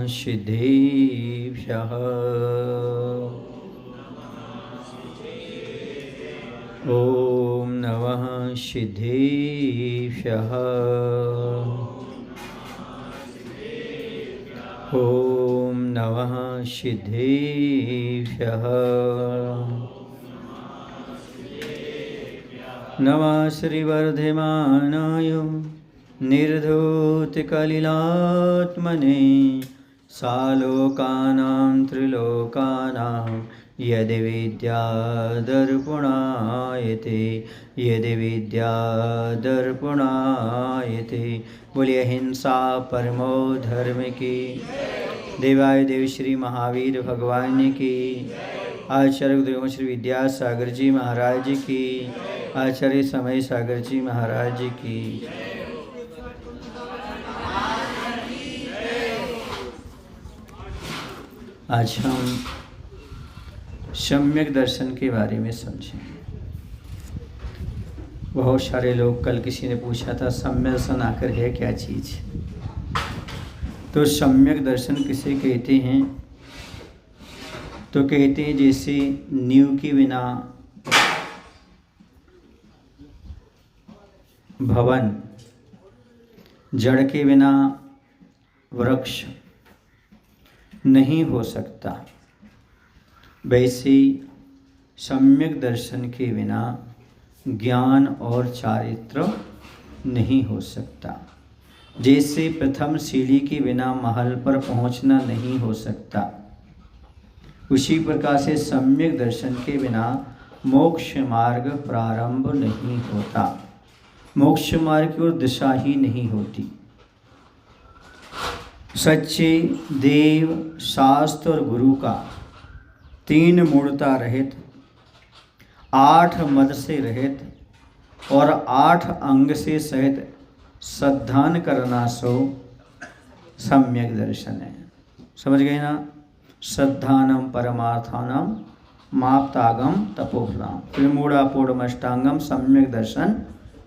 सिद्धेभ्यः। ॐ नमः सिद्धेभ्यः। ॐ नमः सिद्धेभ्यः। नमः श्रीवर्धमानाय निर्धूतकलिलात्मने सालोकानां त्रिलोकानां यदि विद्यादर्पणायते यदि विद्यादर्पणायते। बोलिए हिंसा परमो धर्म की। देवाय देव श्री महावीर भगवान की। आचार्य गुरु श्री विद्यासागर जी महाराज की। आचार्य समय सागर जी महाराज की। आज हम सम्यक दर्शन के बारे में समझेंगे। बहुत सारे लोग, कल किसी ने पूछा था सम्यक दर्शन आकर है क्या चीज़। तो सम्यक दर्शन किसे कहते हैं? तो कहते हैं जैसे नींव के बिना भवन, जड़ के बिना वृक्ष नहीं हो सकता, वैसे सम्यक दर्शन के बिना ज्ञान और चारित्र नहीं हो सकता। जैसे प्रथम सीढ़ी के बिना महल पर पहुंचना नहीं हो सकता, उसी प्रकार से सम्यक दर्शन के बिना मोक्ष मार्ग प्रारंभ नहीं होता, मोक्ष मार्ग की ओर दिशा ही नहीं होती। सच्चे देव, शास्त्र और गुरु का 3 मूढ़ता रहित, 8 मद से रहित और 8 अंग से सहित श्रद्धान करना सो सम्यक दर्शन है। समझ गए ना? श्रद्धानम परमार्थानम माप्तागम तपोफलाम त्रिमूढ़ापूर्णमष्टांगम सम्यक दर्शन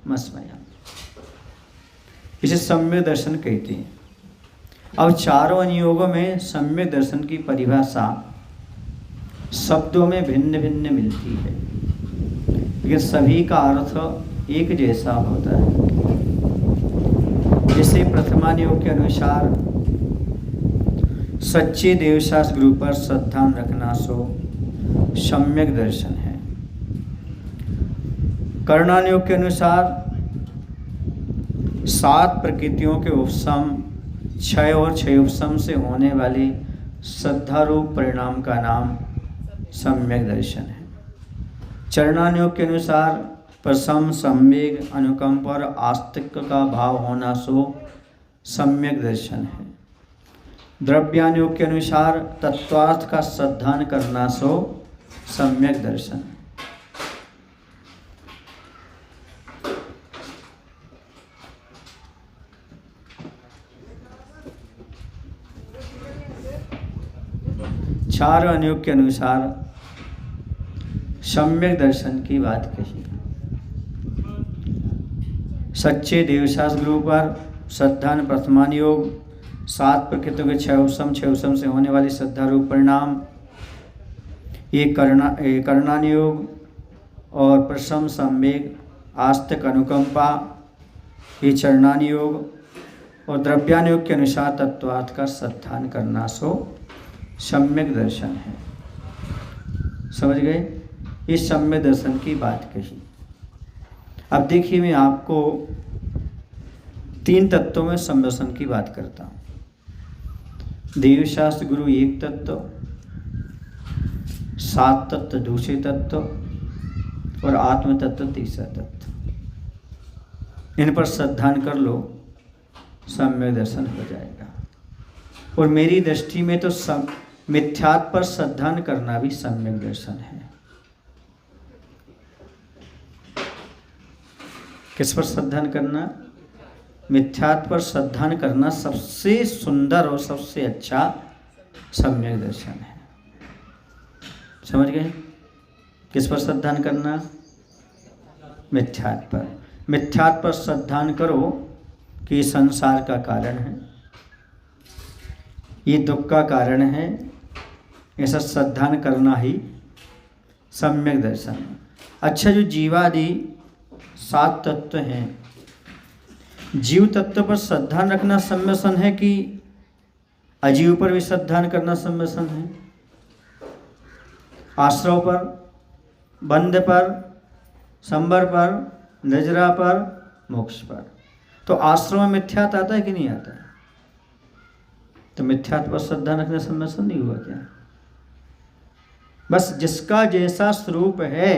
मस्मया। इसे सम्यक दर्शन कहते हैं। अब चारों अनुयोगों में सम्यक दर्शन की परिभाषा शब्दों में भिन्न भिन्न मिलती है, लेकिन सभी का अर्थ एक जैसा होता है। जैसे प्रथमानुयोग के अनुसार सच्चे देवशास्त्र गुरु पर श्रद्धा रखना सो सम्यक दर्शन है। कर्णानुयोग के अनुसार 7 प्रकृतियों के उपशम, क्षय और क्षय उपशम से होने वाले श्रद्धारूप परिणाम का नाम सम्यक दर्शन है। चरणानुयोग के अनुसार प्रशम, संवेग, अनुकंप और आस्तिक का भाव होना सो सम्यक दर्शन है। द्रव्यानुयोग के अनुसार तत्वार्थ का श्रद्धान करना सो सम्यक दर्शन है। चार अनुयोग के अनुसार सम्यक दर्शन की बात कही। सच्चे देवशास्त्र गुरु पर श्रद्धान प्रथमानुयोग, 7 प्रकृतियों के क्षय उपशम से होने वाली श्रद्धा रूप परिणाम, ये कर्णानुयोग और प्रशम, संवेग, आस्तिक, अनुकंपा, ये चरणानुयोग और द्रव्यानुयोग के अनुसार तत्वार्थ का श्रद्धान करना सो सम्यक दर्शन है। समझ गए? इस सम्यक दर्शन की बात कही। अब देखिए, मैं आपको 3 तत्वों में सम्यक दर्शन की बात करता हूँ। देवशास्त्र गुरु एक तत्व, 7 तत्व दूसरे तत्व और आत्म तत्व तीसरा तत्व। इन पर श्रद्धान कर लो, सम्यक दर्शन हो जाएगा। और मेरी दृष्टि में तो मिथ्यात्व पर श्रद्धान करना भी सम्यक दर्शन है। किस पर श्रद्धान करना? मिथ्यात्व पर श्रद्धान करना सबसे सुंदर और सबसे अच्छा सम्यक दर्शन है। समझ गए? किस पर श्रद्धान करना? मिथ्यात्व पर। मिथ्यात्व पर श्रद्धान करो कि संसार का कारण है, ये दुख का कारण है, ऐसा श्रद्धान करना ही सम्यक दर्शन है। अच्छा, जो जीवादि 7 तत्व हैं, जीव तत्व पर श्रद्धान रखना सम्यसन है कि अजीव पर भी श्रद्धान करना सम्यसन है? आश्रव पर, बंध पर, संबर पर, नजरा पर, मोक्ष पर। तो आश्रव में मिथ्यात आता है कि नहीं आता है? तो मिथ्यात पर श्रद्धा रखना सम्यसन नहीं हुआ क्या? बस जिसका जैसा स्वरूप है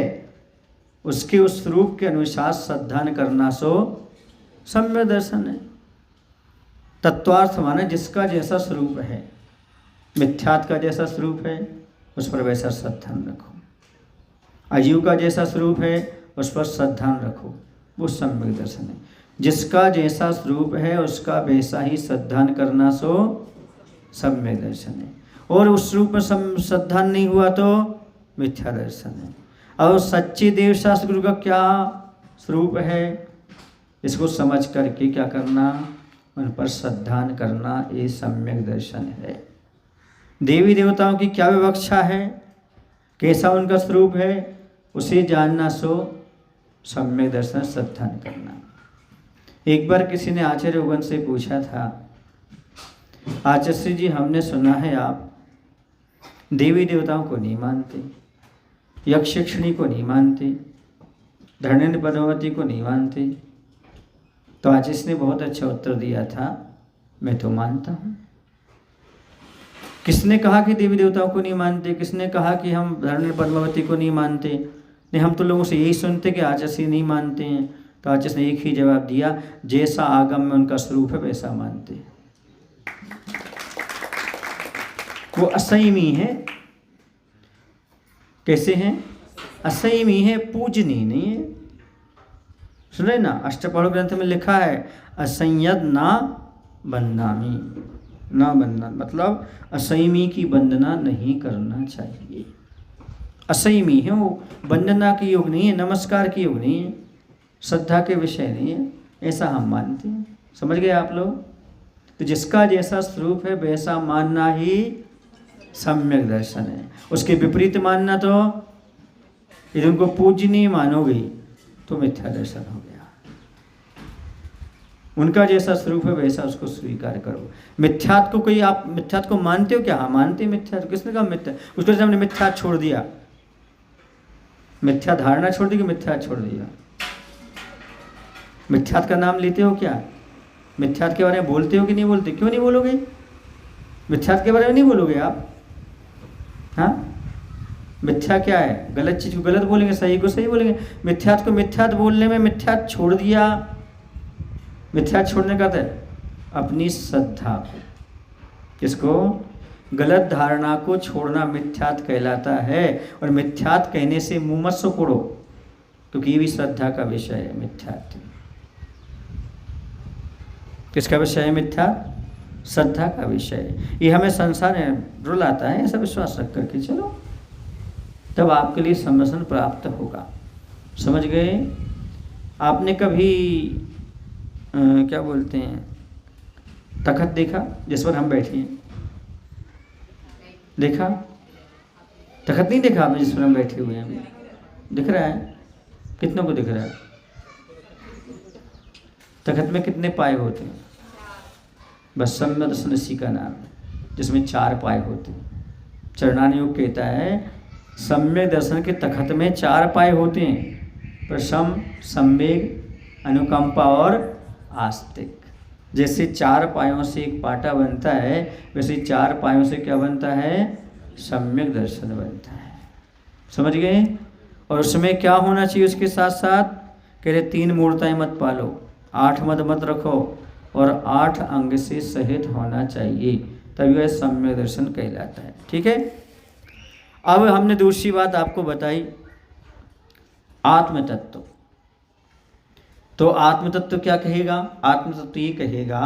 उसके उस स्वरूप के अनुसार श्रद्धान करना सो सम्यक दर्शन है। तत्वार्थ माने जिसका जैसा स्वरूप है, मिथ्यात का जैसा स्वरूप है उस पर वैसा श्रद्धान रखो, अजीव का जैसा स्वरूप है उस पर श्रद्धान रखो, वो सम्यक दर्शन है। जिसका जैसा स्वरूप है उसका वैसा ही श्रद्धान करना सो सम्यक दर्शन है। और उस रूप में श्रद्धान नहीं हुआ तो मिथ्या दर्शन है। और सच्चे देव शास्त्र गुरु का क्या स्वरूप है, इसको समझ करके क्या करना, उन पर श्रद्धान करना, ये सम्यक दर्शन है। देवी देवताओं की क्या विवक्षा है, कैसा उनका स्वरूप है, उसे जानना सो सम्यक दर्शन, श्रद्धान करना। एक बार किसी ने आचार्य उगन से पूछा था, आचार्य जी हमने सुना है आप देवी देवताओं को नहीं मानते, यक्ष यक्षिणी को नहीं मानते, धरणेन्द्र पद्मावती को नहीं मानते। तो आचार्य ने बहुत अच्छा उत्तर दिया था, मैं तो मानता हूँ। किसने कहा कि देवी देवताओं को नहीं मानते, किसने कहा कि हम धरणेन्द्र पद्मावती को नहीं मानते? नहीं, हम तो लोगों से यही सुनते कि आचार्य नहीं मानते हैं। तो आचार्य ने एक ही जवाब दिया, जैसा आगम में उनका स्वरूप है वैसा मानते हैं। वो असंयमी है। कैसे हैं? असंयमी है, पूजनीय नहीं है। सुन रहे ना, अष्टपहड़ ग्रंथ में लिखा है असंयद ना बंदामी, ना बंधन, मतलब असंयमी की वंदना नहीं करना चाहिए। असंयमी है वो, वंदना की योग नहीं है, नमस्कार की योग नहीं है, श्रद्धा के विषय नहीं है, ऐसा हम मानते हैं। समझ गए आप लोग? तो जिसका जैसा स्वरूप है वैसा मानना ही सम्यक दर्शन है। उसके विपरीत मानना तो, यदि उनको पूजनीय मानोगे तो मिथ्या दर्शन हो गया। उनका जैसा स्वरूप है वैसा उसको स्वीकार करो। मिथ्यात को कोई, आप मिथ्यात को मानते हो क्या? हाँ मानते हैं मिथ्यात। किसने कहा मिथ्या? उसके सामने मिथ्यात छोड़ दिया, मिथ्या धारणा छोड़ दी कि मिथ्यात छोड़ दिया? मिथ्यात का नाम लेते हो क्या? मिथ्यात के बारे में बोलते हो कि नहीं बोलते? क्यों नहीं बोलोगे? मिथ्यात के बारे में नहीं बोलोगे आप? हाँ, मिथ्या क्या है? गलत चीज को गलत बोलेंगे, सही को सही बोलेंगे। मिथ्यात को मिथ्यात बोलने में मिथ्यात छोड़ दिया। मिथ्यात छोड़ने का था अपनी श्रद्धा को, किसको? गलत धारणा को छोड़ना मिथ्यात कहलाता है। और मिथ्यात कहने से मुंह मत सुकोड़ो, क्योंकि ये भी श्रद्धा का विषय है। मिथ्यात किसका विषय है? मिथ्यात श्रद्धा का विषय है। ये हमें संसार में रुलाता है, ऐसा विश्वास रख करके चलो, तब आपके लिए समझन प्राप्त होगा। समझ गए? आपने कभी क्या बोलते हैं, तखत देखा जिस पर हम बैठे हैं? देखा? तखत नहीं देखा आपने जिस पर हम बैठे हुए हैं? दिख रहा है? कितनों को दिख रहा है? तखत में कितने पाए होते हैं? बस सम्यक दर्शन इसी का नाम है, जिसमें 4 पाए होते हैं। चरणान योग कहता है सम्यक दर्शन के तखत में 4 पाए होते हैं, प्रशम, संवेग, अनुकंपा और आस्तिक। जैसे 4 पायों से एक पाटा बनता है, वैसे 4 पायों से क्या बनता है? सम्यक दर्शन बनता है। समझ गए? और उसमें क्या होना चाहिए उसके साथ साथ? कह रहे 3 मूर्ताएं मत पालो, 8 मद मत रखो, और 8 अंग से सहित होना चाहिए, तभी वह सम्यक दर्शन कहलाता है। ठीक है? अब हमने दूसरी बात आपको बताई, आत्म तत्व। तो आत्म तत्व क्या कहेगा? आत्म तत्व ये कहेगा,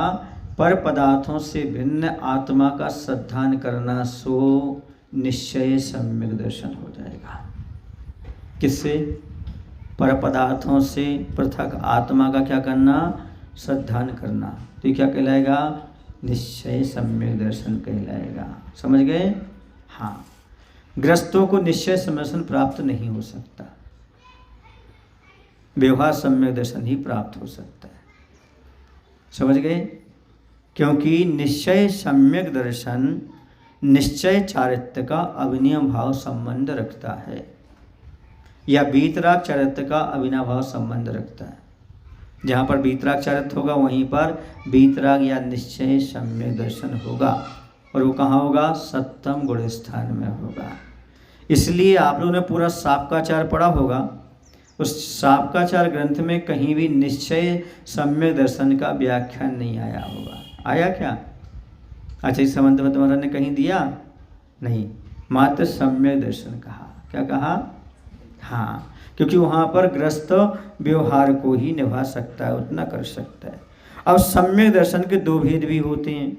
पर पदार्थों से भिन्न आत्मा का श्रद्धान करना सो निश्चय सम्यक दर्शन हो जाएगा। किससे? पर पदार्थों से पृथक आत्मा का क्या करना? श्रद्धान करना। तो ये क्या कहलाएगा? निश्चय सम्यक दर्शन कहलाएगा। समझ गए? हाँ, ग्रस्तों को निश्चय सम्यक दर्शन प्राप्त नहीं हो सकता, व्यवहार सम्यक दर्शन ही प्राप्त हो सकता है। समझ गए? क्योंकि निश्चय सम्यक दर्शन निश्चय चारित्र्य का अविनियम भाव संबंध रखता है, या वीतराग चारित्र्य का अविनाभाव संबंध रखता है। जहाँ पर वीतराग चारित्र्य होगा वहीं पर वीतराग या निश्चय सम्यक दर्शन होगा, और वो कहाँ होगा? सप्तम गुण स्थान में होगा। इसलिए आप लोगों ने पूरा सापकाचार पढ़ा होगा, उस सापकाचार ग्रंथ में कहीं भी निश्चय सम्यक दर्शन का व्याख्यान नहीं आया होगा। आया क्या? अच्छा, इस संबंध में तुम्हारा ने कहीं दिया नहीं, मात्र सम्यक दर्शन कहा। क्या कहा? हाँ, क्योंकि वहाँ पर ग्रस्त व्यवहार को ही निभा सकता है, उतना कर सकता है। अब सम्यक दर्शन के दो भेद भी होते हैं,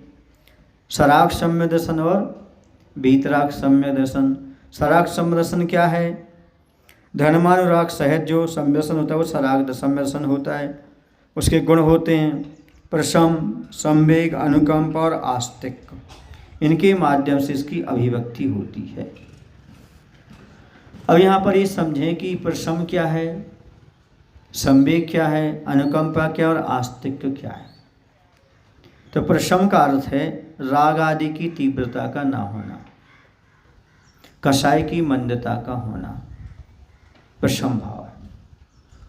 सराग सम्यक दर्शन और वीतराग सम्यक दर्शन। सराग सम्यक दर्शन क्या है? धर्मानुराग सहित जो सम्यक दर्शन होता है वो सराग सम्यक दर्शन होता है। उसके गुण होते हैं प्रशम, संवेग, अनुकंप और आस्तिक। इनके माध्यम से इसकी अभिव्यक्ति होती है। अब यहाँ पर ये समझें कि प्रशम क्या है, संवेग क्या है, अनुकंपा क्या और आस्तिक क्या है। तो प्रशम का अर्थ है राग आदि की तीव्रता का ना होना, कषाय की मंदता का होना, प्रशम भाव है।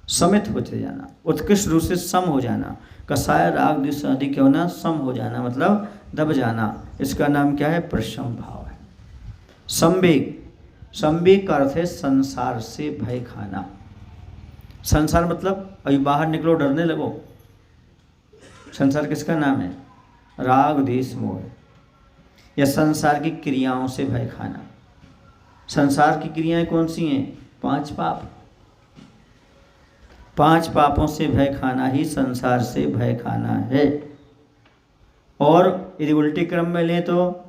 समित होते जाना, उत्कृष्ट रूप से सम हो जाना। कषाय राग द्वेष आदि क्या होना? सम हो जाना, मतलब दब जाना। इसका नाम क्या है? प्रशम भाव है। संवेग, संवेग का अर्थ है संसार से भय खाना। संसार मतलब अभी बाहर निकलो डरने लगो। संसार किसका नाम है? राग द्वेष मोह, या संसार की क्रियाओं से भय खाना। संसार की क्रियाएं कौन सी हैं? 5 पाप। 5 पापों से भय खाना ही संसार से भय खाना है। और यदि उल्टे क्रम में लें तो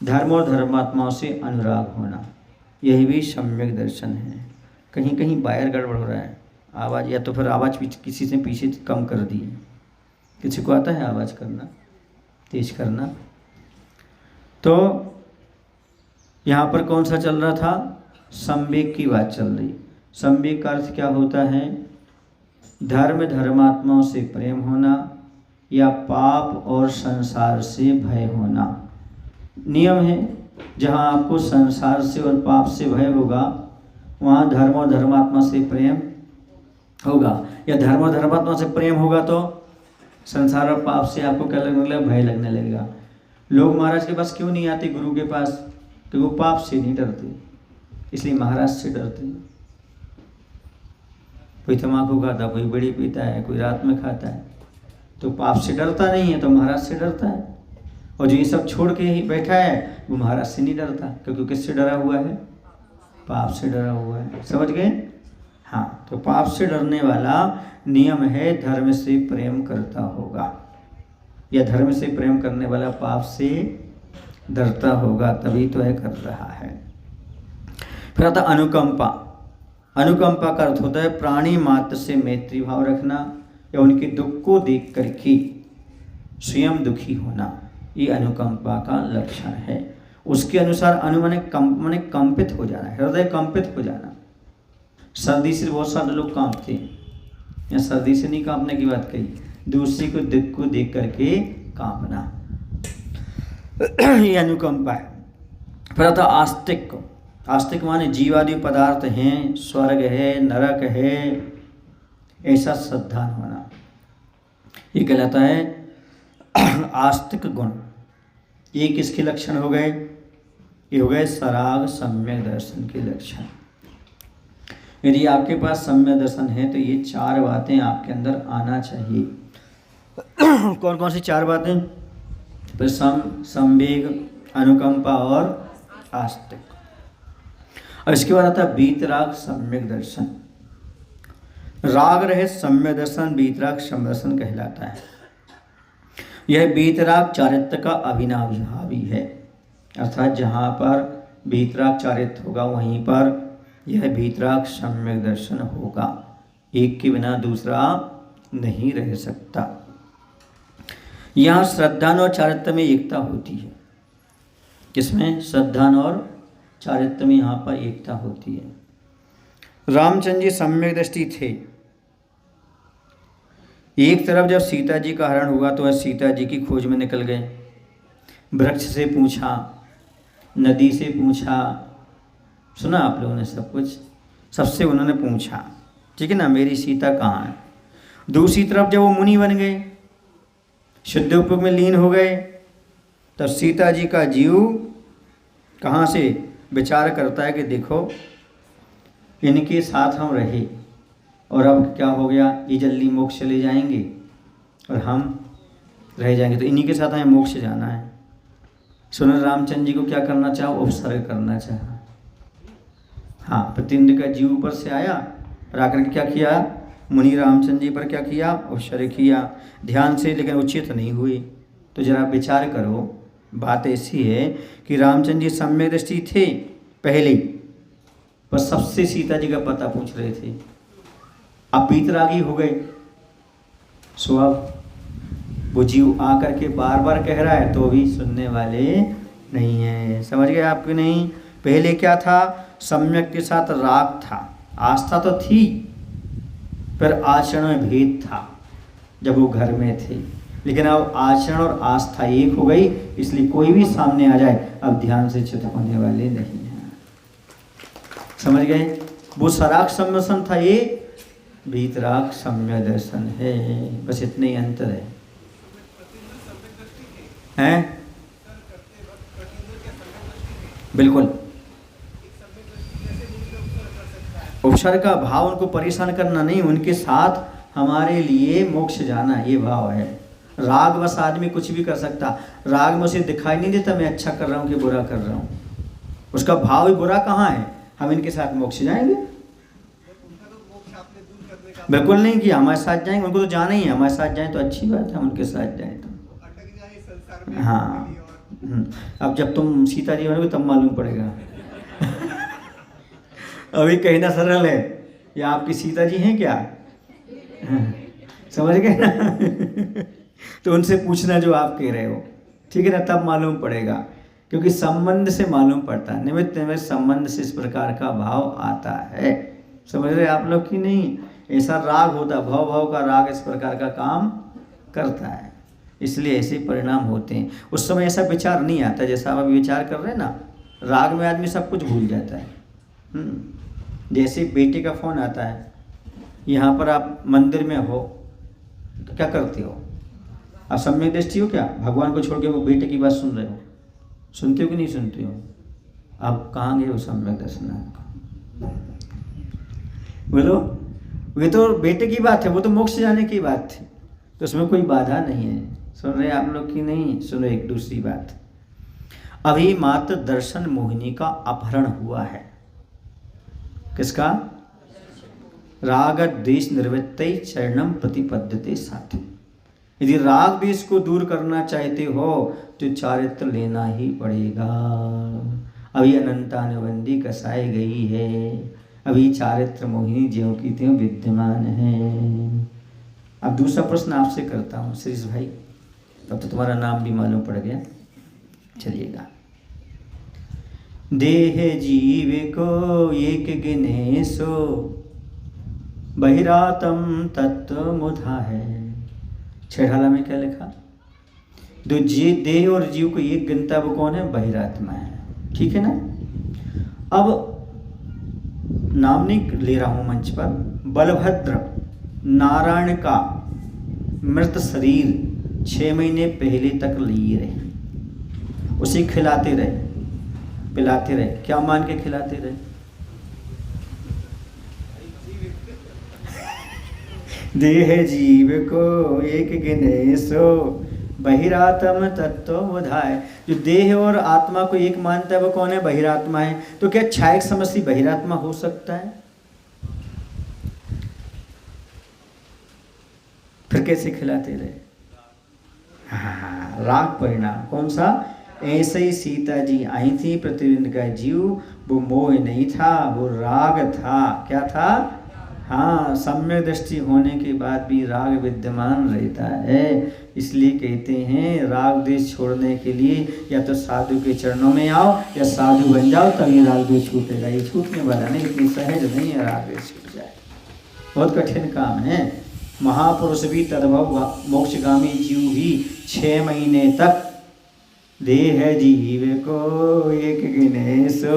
धर्म और धर्मात्माओं से अनुराग होना, यही भी सम्यक दर्शन है। कहीं कहीं वायर गड़बड़ हो रहा है, आवाज़, या तो फिर आवाज़ किसी से पीछे कम कर दी है। किसी को आता है आवाज़ करना, तेज करना? तो यहाँ पर कौन सा चल रहा था? संवेग की बात चल रही। संवेग का अर्थ क्या होता है? धर्म धर्मात्माओं से प्रेम होना, या पाप और संसार से भय होना। नियम है, जहाँ आपको संसार से और पाप से भय होगा वहाँ धर्म और धर्मात्मा से प्रेम होगा, या धर्म और धर्मात्मा से प्रेम होगा तो संसार और पाप से आपको क्या लगने लगेगा? भय लगने लगेगा। लोग महाराज के पास क्यों नहीं आते, गुरु के पास? क्योंकि वो पाप से नहीं डरते, इसलिए महाराज से डरते हैं। कोई तम्बाकू खाता, कोई बीड़ी पीता है, कोई रात में खाता है, तो पाप से डरता नहीं है, तो महाराज से डरता है। और जो ये सब छोड़ के ही बैठा है वो महाराज से नहीं डरता, क्योंकि किससे डरा हुआ है? पाप से डरा हुआ है। समझ गए? हाँ, तो पाप से डरने वाला नियम है धर्म से प्रेम करता होगा, या धर्म से प्रेम करने वाला पाप से डरता होगा, तभी तो यह कर रहा है। फिर आता अनुकंपा। अनुकंपा का अर्थ होता है प्राणी मात्र से मैत्री भाव रखना, या उनके दुख को देख करके स्वयं दुखी होना, ये अनुकंपा का लक्षण है। उसके अनुसार माने कंपित हो जाना, हृदय कंपित हो जाना। सर्दी से बहुत सारे लोग कांपते हैं, या सर्दी से नहीं कांपने की बात कही, दूसरे को दुख को देख करके कांपना, ये अनुकंपा है। फिर आता आस्तिक। आस्तिक माने जीवादि पदार्थ हैं, स्वर्ग है, नरक है, ऐसा श्रद्धा होना, ये कहलाता है आस्तिक गुण। ये किसके लक्षण हो गए? ये हो गए सराग सम्यक दर्शन के लक्षण। यदि आपके पास सम्यक दर्शन है तो ये 4 बातें आपके अंदर आना चाहिए। कौन कौन सी 4 बातें? प्रशम, संवेग, अनुकंपा और आस्तिक। और इसके बाद आता है वीतराग सम्यक दर्शन। राग रहित सम्यक दर्शन वीतराग सम्यक दर्शन कहलाता है। यह वीतराग चारित्र्य का अविनाभावी है, अर्थात जहाँ पर वीतराग चारित्र्य होगा वहीं पर यह वीतराग सम्यक दर्शन होगा। एक के बिना दूसरा नहीं रह सकता। यहाँ श्रद्धा और चारित्र में एकता होती है। किसमें? श्रद्धा और चारित्र में यहाँ पर एकता होती है। रामचंद्र जी सम्यक दृष्टि थे। एक तरफ जब सीता जी का हरण हुआ तो वह सीता जी की खोज में निकल गए। वृक्ष से पूछा, नदी से पूछा, सुना आप लोगों ने सब कुछ, सबसे उन्होंने पूछा, ठीक है ना, मेरी सीता कहाँ है। दूसरी तरफ जब वो मुनि बन गए, शुद्ध उपयोग में लीन हो गए, तब सीता जी का जीव कहाँ से विचार करता है कि देखो इनके साथ हम रहे और अब क्या हो गया, ये जल्दी मोक्ष चले जाएंगे और हम रह जाएंगे, तो इन्हीं के साथ हमें मोक्ष जाना है। सुन रामचंद्र जी को क्या करना चाहा? उपसर्ग करना चाहा। हाँ, प्रतिनिधि का जीव ऊपर से आया और आकर के क्या किया, मुनि रामचंद्र जी पर क्या किया? उपसर्ग किया ध्यान से, लेकिन उचित नहीं हुई। तो जरा विचार करो, बात ऐसी है कि रामचंद्र जी सम्यक दृष्टि थे पहले, पर सबसे सीता जी का पता पूछ रहे थे। अब बीतरागी हो गए, सो अब वो जीव आकर के बार बार कह रहा है तो भी सुनने वाले नहीं है। समझ गए आपके? नहीं, पहले क्या था? सम्यक के साथ राग था, आस्था तो थी, पर आचरण में भेद था जब वो घर में थे। लेकिन अब आचरण और आस्था एक हो गई, इसलिए कोई भी सामने आ जाए अब ध्यान से चित होने वाले नहीं हैं। समझ गए? वो सराग सम्यसन था, ये भीतराग सम्य दर्शन है, बस इतने ही अंतर है। हैं? बिल्कुल, उपसर्ग का भाव उनको परेशान करना नहीं, उनके साथ हमारे लिए मोक्ष जाना, ये भाव है। राग बस आदमी कुछ भी कर सकता, राग में उसे दिखाई नहीं देता मैं अच्छा कर रहा हूँ कि बुरा कर रहा हूँ, उसका भाव ही बुरा कहाँ है, हम इनके साथ मोक्ष जाएंगे? बिल्कुल नहीं कि हमारे साथ जाएंगे, उनको तो जाना ही है, हमारे साथ जाएं तो अच्छी बात है, हम उनके साथ जाएं तो हाँ। अब जब तुम सीता जी बनोगे तब मालूम पड़ेगा। अभी कहना सरल है, या आपकी सीता जी हैं क्या? समझ गए ना? तो उनसे पूछना जो आप कह रहे हो, ठीक है ना, तब मालूम पड़ेगा, क्योंकि संबंध से मालूम पड़ता है, निमित्त निमित्त संबंध से इस प्रकार का भाव आता है। समझ रहे आप लोग कि नहीं? ऐसा राग होता, भाव भाव का राग इस प्रकार का काम करता है, इसलिए ऐसे परिणाम होते हैं। उस समय ऐसा विचार नहीं आता जैसा आप अभी विचार कर रहे हैं ना, राग में आदमी सब कुछ भूल जाता है। जैसे बेटे का फोन आता है, यहाँ पर आप मंदिर में हो तो क्या करते हो? आप सम्यक दृष्टि हो क्या? भगवान को छोड़ के वो बेटे की बात सुन रहे हो, सुनते हो कि नहीं सुनते हो? आप कहाँ गए हो सम्यक दर्शन? बोलो, वे तो बेटे की बात है, वो तो मोक्ष जाने की बात थी, तो उसमें कोई बाधा नहीं है। सुन रहे आप लोग की नहीं? सुनो एक दूसरी बात, अभी मात्र दर्शन मोहिनी का अपहरण हुआ है। किसका? राग द्वेष निवृत्ति चरणम प्रतिपद्यते साथ। यदि राग द्वेष को दूर करना चाहते हो तो चारित्र लेना ही पड़ेगा। अभी अनंतानुबंधी कसाई गई है, अभी चारित्र मोहिनी ज्यों की त्यों विद्यमान है। अब दूसरा प्रश्न आपसे करता हूँ श्रीश भाई, तब तो तुम्हारा नाम भी मालूम पड़ गया, चलिएगा। देह जीव को एक गिने सो बहिरातम तत्व मुधा है। छेड़ाला में क्या लिखा? दो देह और जीव को एक गिनता वो कौन है? बहिरात्मा है, ठीक है ना। अब नाम नहीं ले रहा हूं मंच पर, बलभद्र नारायण का मृत शरीर 6 महीने पहले तक लिए रहे, उसे खिलाते रहे पिलाते रहे, क्या मान के खिलाते रहे? देह जीव को एक गिने सो बहिरात्म तत्व बोधाय। जो देह और आत्मा को एक मानता है वो कौन है? बहिरात्मा है। तो क्या छायक समष्टि बहिरात्मा हो सकता है? फिर कैसे खिलाते रहे? हाँ, राग परिणाम। कौन सा? ऐसे ही सीता जी आई थी, प्रतिबिंब का जीव, वो मोह नहीं था, वो राग था। क्या था? हाँ, सम्यक दृष्टि होने के बाद भी राग विद्यमान रहता है। इसलिए कहते हैं राग द्वेष छोड़ने के लिए या तो साधु के चरणों में आओ या साधु बन जाओ, तभी राग द्वेष छूटेगा। ये छूटने वाला नहीं, इतनी सहज नहीं है राग द्वेष छूट जाए, बहुत कठिन काम है। महापुरुष भी तद्भव मोक्षगामी जीव भी 6 महीने तक देह जीव को एक गिने सो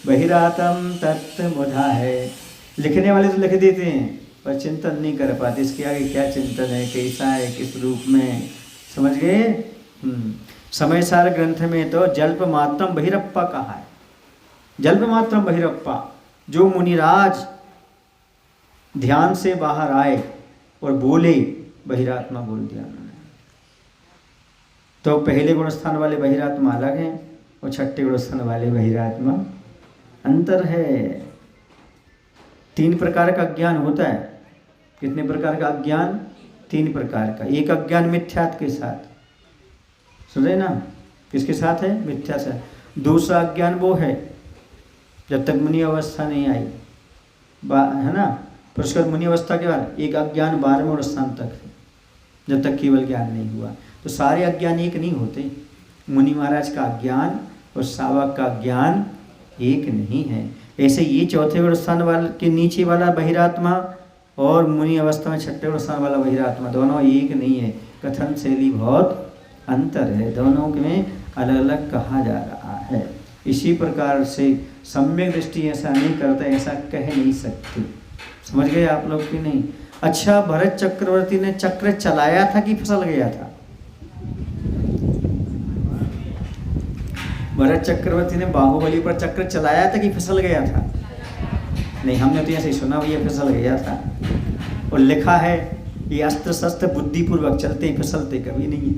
बहिरातम तत्मुधा है। लिखने वाले तो लिख देते हैं पर चिंतन नहीं कर पाते, इसके आगे क्या चिंतन है, कैसा है, किस रूप में, समझ गए। समय सार ग्रंथ में तो जल्प मात्रम बहिरप्पा कहा है। जल्प मात्रम बहिरप्पा, जो मुनिराज ध्यान से बाहर आए और बोले, बहिरात्मा बोल दिया उन्होंने। तो पहले गुणस्थान वाले बहिरात्मा अलग हैं और छठे गुणस्थान वाले बहिरात्मा अंतर है। 3 प्रकार का ज्ञान होता है। कितने प्रकार का अज्ञान? 3 प्रकार का। एक अज्ञान मिथ्यात्व के साथ, सुने ना, किसके साथ है? मिथ्या से। दूसरा अज्ञान वो है जब तक मुनि अवस्था नहीं आई, है ना, पुष्कर मुनि अवस्था के बाद एक अज्ञान 12वें स्थान तक है, जब तक केवल ज्ञान नहीं हुआ। तो सारे अज्ञान एक नहीं होते। मुनि महाराज का अज्ञान और सावक का ज्ञान एक नहीं है। ऐसे ये चौथे गुण स्थान वाले के नीचे वाला बहिरात्मा और मुनि अवस्था में छठे गुण स्थान वाला बहिरात्मा दोनों एक नहीं है। कथन शैली बहुत अंतर है, दोनों में अलग अलग कहा जा रहा है। इसी प्रकार से सम्यक दृष्टि ऐसा नहीं करता, ऐसा कह नहीं सकते। समझ गए आप लोग कि नहीं? अच्छा, भरत चक्रवर्ती ने चक्र चलाया था कि फिसल गया था? भरत चक्रवर्ती ने बाहुबली पर चक्र चलाया था कि फिसल गया था? नहीं, हमने तो ऐसे ही सुना, ये फिसल गया था। और लिखा है ये अस्त्र शस्त्र बुद्धिपूर्वक चलते ही फिसलते कभी नहीं।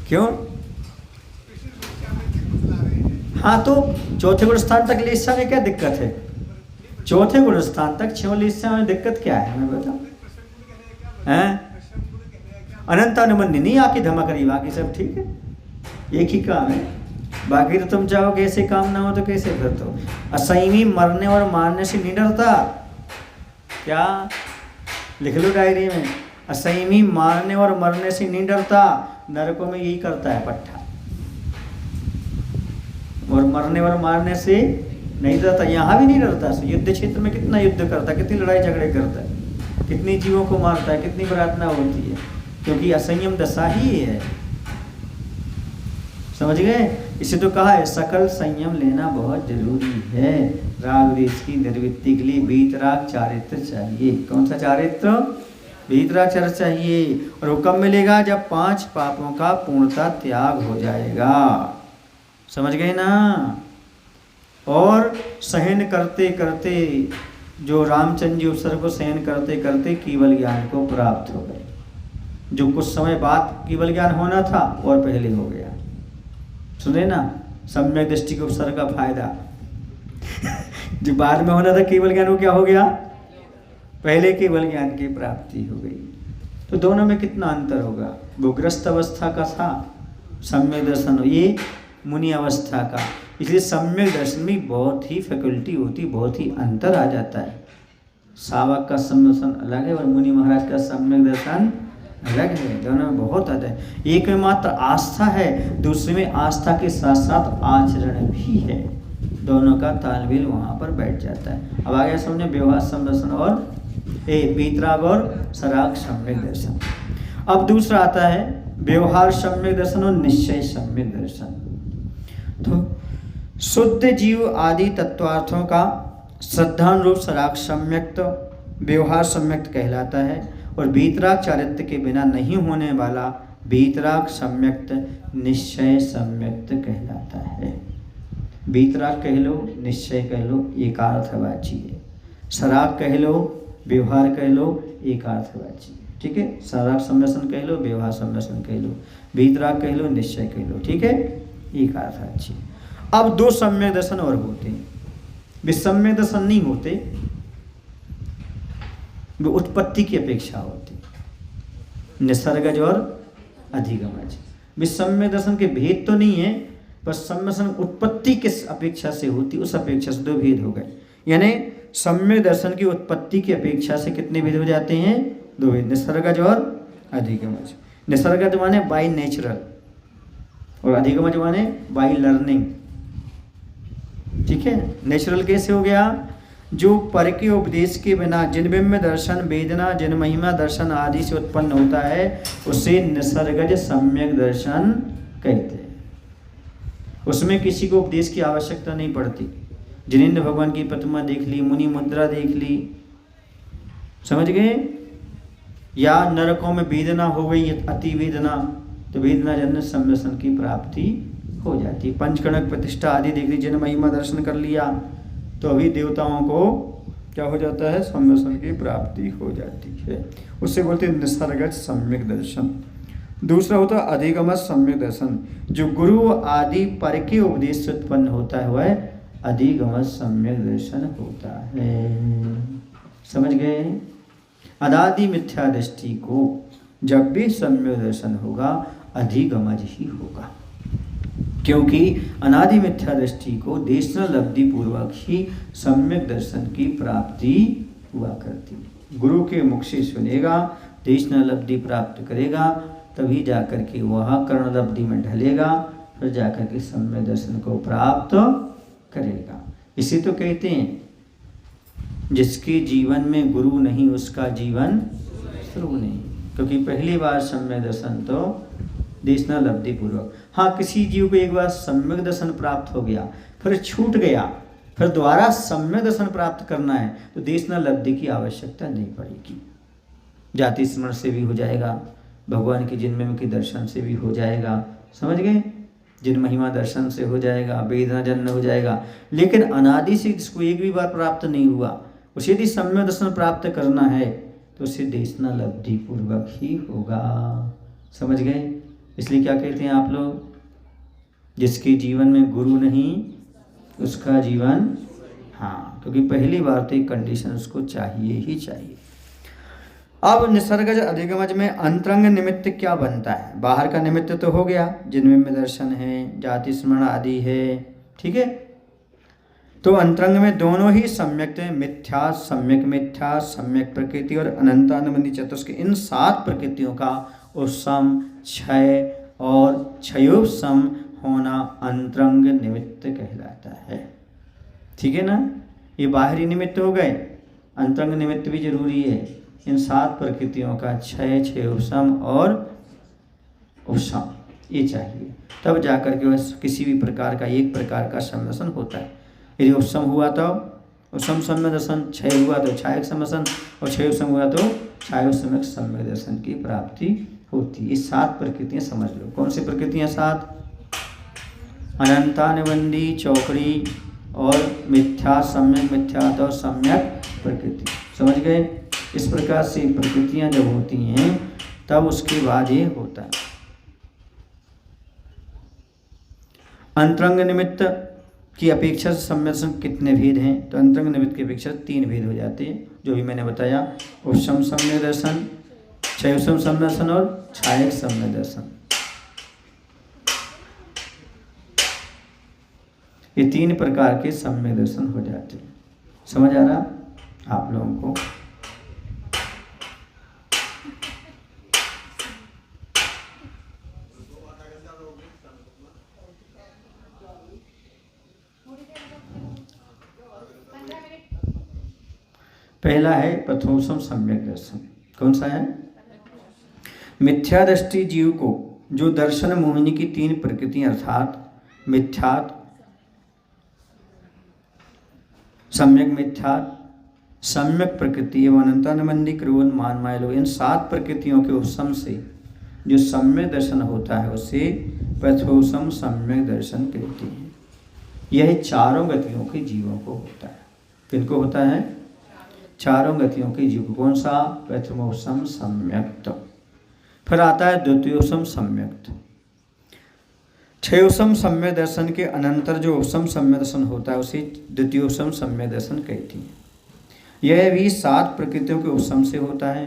क्यों? हाँ, तो चौथे गुण स्थान तक लिस्सा में क्या दिक्कत है? चौथे गुण स्थान तक 6 लिस्सा में दिक्कत क्या है, मैं बताऊं? अनंत अनुबंधी नहीं आके धमा करी, बाकी सब ठीक है, एक ही काम है। बाकी तो तुम चाहो कैसे काम ना हो तो कैसे फिर तो असंयमी मरने और मारने से नहीं डरता। क्या लिख लो डायरी में, असंयमी मारने और मरने से नहीं डरता। नरकों में यही करता है पट्टा, और मरने और मारने से नहीं डरता। यहाँ भी नहीं डरता। युद्ध क्षेत्र में कितना युद्ध करता है, कितनी लड़ाई झगड़े करता है, कितनी जीवों को मारता है, कितनी प्रार्थना होती है, क्योंकि असंयम दशा ही है। समझ गए? इसे तो कहा है सकल संयम लेना बहुत जरूरी है। राग द्वेष की निर्वृत्ति के लिए वीतराग चारित्र चाहिए। कौन सा चारित्र? वीतराग चारित्र चाहिए। और वो कब मिलेगा? जब 5 पापों का पूर्णता त्याग हो जाएगा। समझ गए ना? और सहन करते करते जो रामचंद्र जी अवसर को सहन करते करते केवल ज्ञान को प्राप्त हो गए। जो कुछ समय बाद केवल ज्ञान होना था और पहले हो गया। सुने ना, सम्यक दृष्टि के अवसर का फायदा। जो बाद में होना था केवल ज्ञान, वो क्या हो गया? पहले केवल ज्ञान की प्राप्ति हो गई। तो दोनों में कितना अंतर होगा? वो ग्रस्त अवस्था का था सम्यक दर्शन, ये मुनि अवस्था का। इसलिए सम्यक दर्शन में बहुत ही फैकल्टी होती, बहुत ही अंतर आ जाता है। सावक का सम्यक दर्शन अलग है और मुनि महाराज का सम्यक दर्शन अलग है। दोनों में बहुत आता है। एक में मात्र आस्था है, दूसरे में आस्था के साथ साथ आचरण भी है। दोनों का तालमेल वहाँ पर बैठ जाता है। अब आगे समझे व्यवहार सम्यक और वीतराग और सराग सम्यक दर्शन। अब दूसरा आता है व्यवहार सम्यक दर्शन और निश्चय सम्यक दर्शन। तो शुद्ध जीव आदि तत्वार्थों का श्रद्धानुरूप सराग सम्यक्त व्यवहार सम्यक्त कहलाता है, और वीतराग चारित्र के बिना नहीं होने वाला वीतराग सम्यक्त निश्चय सम्यक्त कहलाता है। वीतराग कह लो, निश्चय कह लो, एकार्थवाची है। सराग कह लो, व्यवहार कह लो, एकार्थवाची है। ठीक है? सराग सम्यसन कह लो, व्यवहार सम्यसन कह लो, वीतराग कह लो, निश्चय कह लो। ठीक है? एकार्थवाची। अब 2 सम्यक दर्शन और होते हैं। विसम्यक दर्शन नहीं होते, वो उत्पत्ति की अपेक्षा होती, निसर्गज और अधिगमज। विसम्यक दर्शन के भेद तो नहीं है, बस सम्यक दर्शन उत्पत्ति किस अपेक्षा से होती, उस अपेक्षा से दो भेद हो गए। यानी सम्यक दर्शन की उत्पत्ति की अपेक्षा से कितने भेद हो जाते हैं? दो भेद, निसर्गज और अधिगमज। निसर्गज माने बाय नेचुरल और अधिगमज माने बाय लर्निंग। ठीक है, नेचुरल कैसे हो गया? जो पर के उपदेश के बिना जिनबिंब दर्शन, वेदना, जिन महिमा दर्शन आदि से उत्पन्न होता है उसे निसर्गज सम्यक दर्शन कहते हैं। उसमें किसी को उपदेश की आवश्यकता नहीं पड़ती। जिनेंद्र भगवान की प्रतिमा देख ली, मुनि मुद्रा देख ली, समझ गए? या नरकों में वेदना हो गई, अति वेदना, तो वेदना जन्य सम्यसन की प्राप्ति हो जाती है। पंचकणक प्रतिष्ठा आदि देख ली, जिन महिमा दर्शन कर लिया तो अभी देवताओं को क्या हो जाता है? सम्यसन की प्राप्ति हो जाती है। उससे बोलते हैं निसर्गज सम्यक दर्शन। दूसरा होता है अधिगमज सम्यक दर्शन, जो गुरु आदि पर के उपदेश से उत्पन्न होता है वह अधिगमज सम्यक दर्शन होता है। समझ गए? अनादि मिथ्या दृष्टि को जब भी सम्यक दर्शन होगा अधिगमज ही होगा, क्योंकि अनादि मिथ्या दृष्टि को देशनल अवधि पूर्वक ही सम्यक दर्शन की प्राप्ति हुआ करती। गुरु के मुख से सुनेगा, देशनल अवधि प्राप्त करेगा, तभी जाकर के वह कर्ण अवधि में ढलेगा, फिर जाकर के सम्यक दर्शन को प्राप्त करेगा। इसी तो कहते हैं जिसके जीवन में गुरु नहीं उसका जीवन शुरू नहीं, क्योंकि पहली बार सम्यक दर्शन तो देशनल अवधि पूर्वक। हाँ, किसी जीव को एक बार सम्यक दर्शन प्राप्त हो गया, फिर छूट गया, फिर दोबारा सम्यक दर्शन प्राप्त करना है तो देशनल अवधि की आवश्यकता नहीं पड़ेगी। जाति स्मरण से भी हो जाएगा, भगवान की जिनमें के दर्शन से भी हो जाएगा, समझ गए? जिन महिमा दर्शन से हो जाएगा, वेदना जन्य हो जाएगा। लेकिन अनादि से जिसको एक भी बार प्राप्त नहीं हुआ उसे यदि सम्यक दर्शन प्राप्त करना है तो उसे देशनल अवधि पूर्वक ही होगा। समझ गए? इसलिए क्या कहते हैं आप लोग? जिसके जीवन में गुरु नहीं उसका जीवन, हाँ, क्योंकि पहली बार तो एक कंडीशन उसको चाहिए ही चाहिए। अब निसर्गज अधिगमज में अंतरंग निमित्त क्या बनता है? बाहर का निमित्त तो हो गया, जिनमें में दर्शन है, जाति स्मरण आदि है, ठीक है। तो अंतरंग में दोनों ही सम्यक मिथ्या, सम्यक प्रकृति और अनंतानुबंधी चतुष्क, इन 7 प्रकृतियों का उपशम, क्षय और क्षयोपशम होना अंतरंग निमित्त कहलाता है। ठीक है ना? ये बाहरी निमित्त हो गए, अंतरंग निमित्त भी जरूरी है। इन 7 प्रकृतियों का क्षय, क्षयोपशम और उपशम ये चाहिए, तब जाकर के वह किसी भी प्रकार का एक प्रकार का सम्यसन होता है। यदि उपशम हुआ तो उपशम सम्यक दर्शन, क्षय हुआ तो क्षायक सम्यसन और क्षयोपशम हुआ तो क्षयोपशम सम्यक दर्शन की प्राप्ति होती है। ये 7 प्रकृतियाँ समझ लो। कौन सी प्रकृतियाँ? 7, अनंतानुबंधी, चौकड़ी और मिथ्या, सम्यक मिथ्या और सम्यक प्रकृति। समझ गए? इस प्रकार से प्रकृतियां जब होती हैं तब उसके बाद ये होता है। अंतरंग निमित्त की अपेक्षा से सम्यक दर्शन कितने भेद हैं? तो अंतरंग निमित्त की अपेक्षा 3 भेद हो जाते हैं, जो भी मैंने बताया। उपशम सम्यक दर्शन, क्षयोपशम सम्यक दर्शन और क्षायक सम्यक दर्शन। ये 3 प्रकार के सम्यक दर्शन हो जाते हैं। समझ आ रहा आप लोगों को? पहला है प्रथमोपशम सम्यक दर्शन। कौन सा है? मिथ्या दृष्टि जीव को जो दर्शन मोहिनी की 3 प्रकृतियां अर्थात मिथ्यात्, सम्यक मिथ्यात्, सम्यक प्रकृति एवं अनंतानुबंधी, क्रोध, मान, माया, लोभ, इन 7 प्रकृतियों के उपशम से जो सम्यक दर्शन होता है उसे प्रथमोपशम सम्यक दर्शन कहते हैं। यह चारों गतियों के जीवों को होता है। किनको होता है? चारों गतियों के जीव को। कौन सा? प्रथमोपशम सम्यक्त। फिर आता है द्वितीयोपशम सम्यक्त। क्षयोपशम सम्यक दर्शन के अनंतर जो उपशम सम्यक दर्शन होता है उसे द्वितीयोपशम सम्यक दर्शन कहती है। यह भी 7 प्रकृतियों के उपशम से होता है।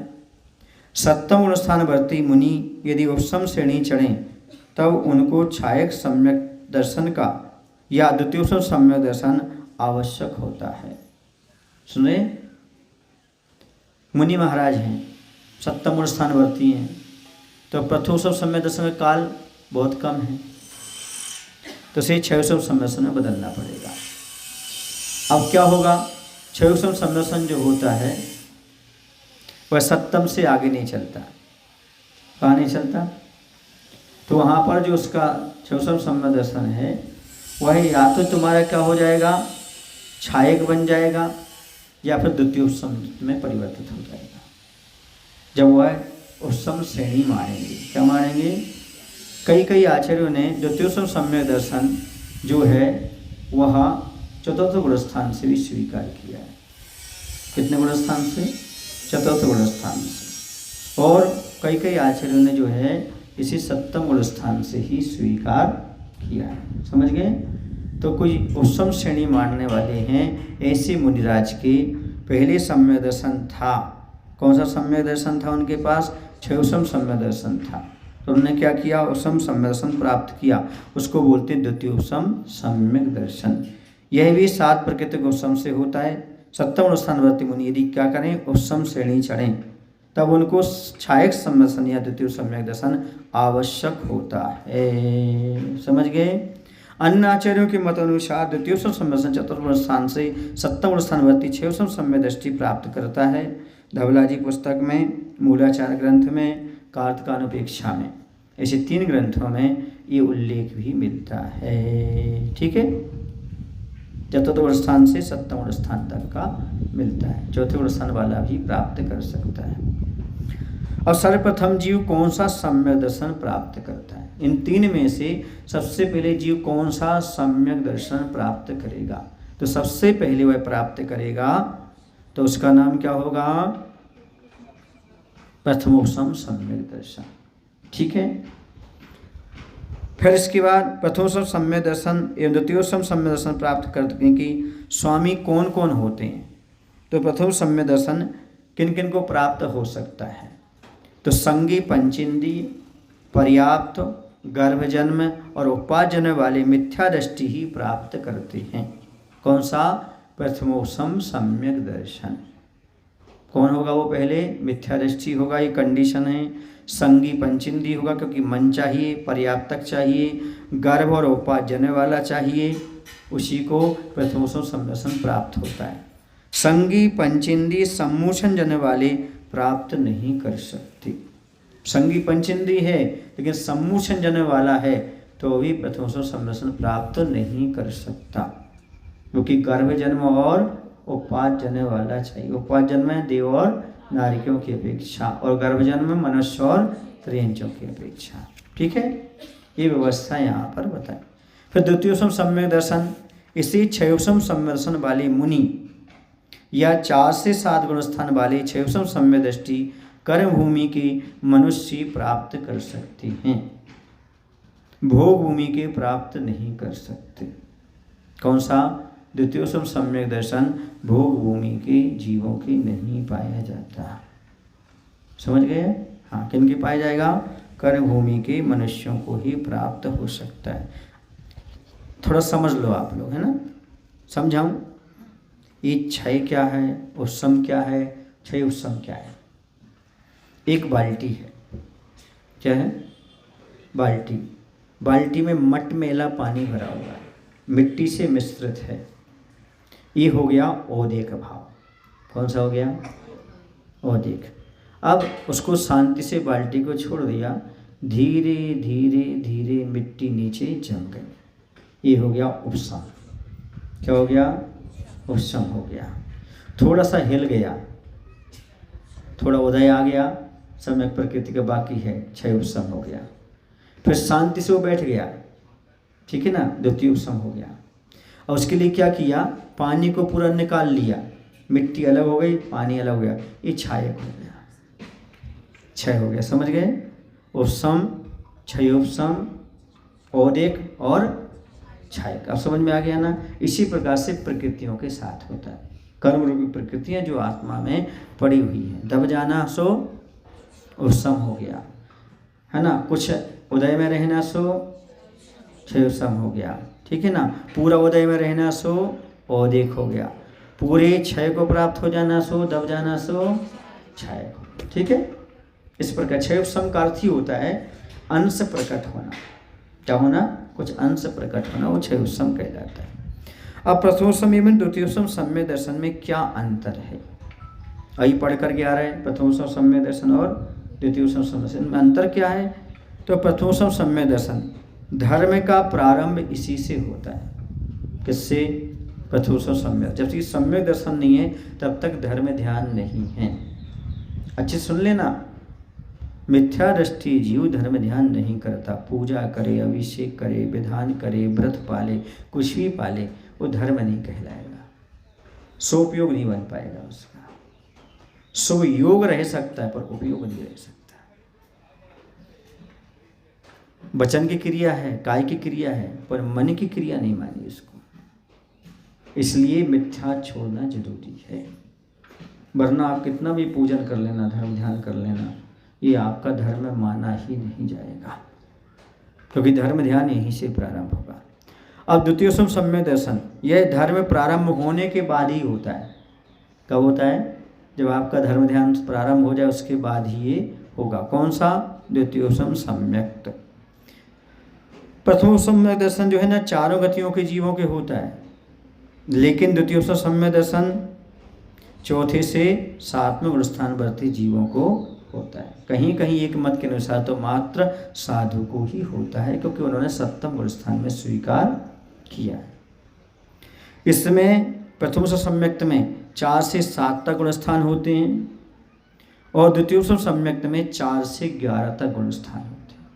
7वें गुणस्थानवर्ती मुनि यदि उपशम श्रेणी चढ़ें तब उनको क्षायक सम्यक दर्शन का या द्वितीयोपम सम्यक दर्शन आवश्यक होता है। सुने, मुनि महाराज हैं, सप्तम स्थानवर्ती हैं, तो प्रथमोपम सम्यक दर्शन का काल बहुत कम है, तो इसे छयोपम सम्यक दर्शन में बदलना पड़ेगा। अब क्या होगा, छयोपम सम्यक दर्शन जो होता है वह सप्तम से आगे नहीं चलता। कहाँ नहीं चलता? तो वहाँ पर जो उसका छयोपम सम्यक दर्शन है वह या तो तुम्हारा क्या हो जाएगा, छायक बन जाएगा, या फिर द्वितीयोपम में परिवर्तित हो जाएगा। जब वह उपसम श्रेणी मानेंगे, क्या मानेंगे? कई आचार्यों ने द्वितीयोपम सम्यक दर्शन जो है वह चतुर्थ गुण स्थान से भी स्वीकार किया है। कितने गुण स्थान से? चतुर्थ गुण स्थान से। और कई आचार्यों ने जो है इसी सप्तम गुण स्थान से ही स्वीकार किया है। समझ गए? तो कोई उपसम श्रेणी मानने वाले हैं, ऐसे मुनिराज के पहले सम्यक दर्शन था। कौन सा सम्यक दर्शन था उनके पास? छयोपम सम्यक दर्शन था। तो उन्होंने क्या किया, उपसम सम्यक दर्शन प्राप्त किया, उसको बोलते हैं द्वितीयोपम सम्यक दर्शन। यह भी 7 प्राकृतिक उपसम से होता है। सप्तम स्थानवर्ती मुनि यदि क्या करें, उपसम श्रेणी चढ़ें, तब उनको छायक सम्यक दर्शन या द्वितीय सम्यक दर्शन आवश्यक होता है। समझ गए? अन्य आचार्यों के मत अनुसार द्वितीय सम्यक दर्शन चतुर्थ स्थान से सप्तम स्थानवर्ती छयोपम सम्यक दृष्टि प्राप्त करता है। धवला जी पुस्तक में, मूलाचार ग्रंथ में, कार्तिकानुपेक्षा में, ऐसे 3 ग्रंथों में ये उल्लेख भी मिलता है। ठीक है, चतुर्थ स्थान से सप्तम स्थान तक का मिलता है, चौथे स्थान वाला भी प्राप्त कर सकता है। और सर्वप्रथम जीव कौन सा सम्यक दर्शन प्राप्त करता है? इन 3 में से सबसे पहले जीव कौन सा सम्यक दर्शन प्राप्त करेगा? तो सबसे पहले वह प्राप्त करेगा तो उसका नाम क्या होगा? प्रथमोपम सम्यक दर्शन। ठीक है, फिर इसके बाद प्रथमोपम सम्यक दर्शन एवं द्वितीयोपम सम्यक दर्शन प्राप्त करने की स्वामी कौन कौन होते हैं? तो प्रथम सम्यक दर्शन किन किन को प्राप्त हो सकता है? तो संगी पंचेंद्रिय, पर्याप्त, गर्भजन्म और उपाजन्म वाले मिथ्या दृष्टि ही प्राप्त करते हैं। कौन सा? प्रथमोपम सम्यक दर्शन। कौन होगा वो? पहले मिथ्या दृष्टि होगा, ये कंडीशन है। संगी पंचेंद्रिय होगा क्योंकि मन चाहिए, पर्याप्तक चाहिए, गर्भ और उपाजन्य वाला चाहिए, उसी को प्रथमोपम सम्यक दर्शन प्राप्त होता है। संगी पंचेंद्रिय सम्मोचन जन्य वाले प्राप्त नहीं कर सकते। संगी पंचेंद्रिय है लेकिन सम्मोचन जन्य वाला है तो भी प्रथमोपम सम्यक दर्शन प्राप्त नहीं कर सकता, क्योंकि गर्भ जन्म और उपाद जन्य वाला चाहिए। उपाद जन्म है देव और नारिकों की अपेक्षा, और गर्भ जन्म में मनुष्य और त्रियंचों की अपेक्षा। ठीक है, ये व्यवस्था यहाँ पर बताएं। फिर द्वितीयोपम सम्यक दर्शन, इसी छयोपम सम्यक दर्शन वाले मुनि या 4 से 7 गुण स्थान वाले छयोपम सम्यक दृष्टि कर्म भूमि के मनुष्य प्राप्त कर सकते हैं, भोग भूमि के प्राप्त नहीं कर सकते। कौन सा? द्वितीयोपम सम्यक दर्शन भोग भूमि के जीवों के नहीं पाया जाता। समझ गए? हाँ, किन के पाया जाएगा? कर्म भूमि के मनुष्यों को ही प्राप्त हो सकता है। थोड़ा समझ लो आप लोग, है ना? समझाऊं? ये क्षय क्या है, उपसम क्या है, क्षय उपसम क्या है? एक बाल्टी है, क्या है? बाल्टी। बाल्टी में मटमैला पानी भरा हुआ है, मिट्टी से मिश्रित है। ये हो गया ओदेक भाव। कौन सा हो गया? ओदेक। अब उसको शांति से बाल्टी को छोड़ दिया, धीरे धीरे धीरे मिट्टी नीचे जम गई। ये हो गया उपसम। क्या हो गया? उपसम हो गया। थोड़ा सा हिल गया, थोड़ा उदय आ गया, समय प्रकृति का बाकी है, क्षय उपसम हो गया। फिर शांति से वो बैठ गया, ठीक है ना, द्वितीय उपसम हो गया। और उसके लिए क्या किया? पानी को पूरा निकाल लिया, मिट्टी अलग हो गई, पानी अलग हो गया, ये छायक हो गया, क्षय हो गया। समझ गए? उपसम, क्षयोपसम, ओदेक और छायक। अब समझ में आ गया ना? इसी प्रकार से प्रकृतियों के साथ होता है। कर्म रूपी प्रकृतियाँ जो आत्मा में पड़ी हुई हैं, दब जाना सो उपसम हो गया, है ना। कुछ उदय में रहना सो क्षय सम हो गया, ठीक है ना। पूरा उदय में रहना सो औदिक हो गया, पूरे क्षय को प्राप्त हो जाना सो दब जाना सो क्षय, ठीक है। इस प्रकार क्षय सम का अर्थ ही होता है अंश प्रकट होना, क्या होना, कुछ अंश प्रकट होना, वो क्षय सम कहलाता है। अब प्रथमोत्तम एवं द्वितीयोत्तम सम्य दर्शन में क्या अंतर है, अभी पढ़ करके आ रहे हैं। प्रथमोत्तम सम्य दर्शन और द्वितीयोत्तम सम्य दर्शन में अंतर क्या है। तो प्रथमोत्तम सम्य दर्शन, धर्म का प्रारंभ इसी से होता है, किससे, प्रथमोत्तम सम्यक। जब तक सम्यक दर्शन नहीं है तब तक धर्म ध्यान नहीं है। अच्छे सुन लेना, मिथ्या दृष्टि जीव धर्म ध्यान नहीं करता, पूजा करे, अभिषेक करे, विधान करे, व्रत पाले, कुछ भी पाले, वो धर्म नहीं कहलाएगा, सोपयोग नहीं बन पाएगा उसका। सो योग रह सकता है पर उपयोग नहीं रह सकता। वचन की क्रिया है, काय की क्रिया है, पर मन की क्रिया नहीं मानी इसको। इसलिए मिथ्या छोड़ना जरूरी है, वरना आप कितना भी पूजन कर लेना, धर्म ध्यान कर लेना, ये आपका धर्म माना ही नहीं जाएगा, क्योंकि धर्म ध्यान यहीं से प्रारंभ होगा। अब द्वितीयोत्तम सम्यक दर्शन, यह धर्म प्रारंभ होने के बाद ही होता है। कब होता है, जब आपका धर्म ध्यान प्रारंभ हो जाए उसके बाद ही ये होगा। कौन सा, द्वितीयोत्तम सम्यक। प्रथमोत्तम सम्यक दर्शन जो है ना, चारों गतियों के जीवों के होता है, लेकिन द्वितीयोत्तम सम्यक दर्शन चौथे से सातवें गुणस्थानवर्ती जीवों को होता है। कहीं कहीं एक मत के अनुसार तो मात्र साधु को ही होता है, क्योंकि उन्होंने सप्तम गुणस्थान में स्वीकार किया है। इसमें प्रथमोत्तम सम्यक में 4 से 7 तक गुणस्थान होते हैं, और द्वितीयोत्तम सम्यक में 4 से 11 तक गुणस्थान होते हैं,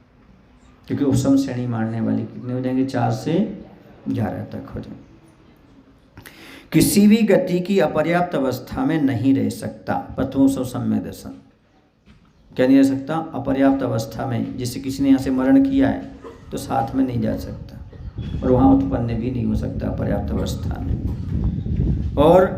क्योंकि उपसम श्रेणी मानने वाले कितने हो जाएंगे, 4 से 11 तक हो जाएंगे। किसी भी गति की अपर्याप्त अवस्था में नहीं रह सकता प्रथमोत्तम सम्यक दर्शन। क्या नहीं रह सकता, अपर्याप्त अवस्था में। जैसे किसी ने यहाँ से मरण किया है तो साथ में नहीं जा सकता, और वहाँ उत्पन्न भी नहीं हो सकता पर्याप्त अवस्था में। और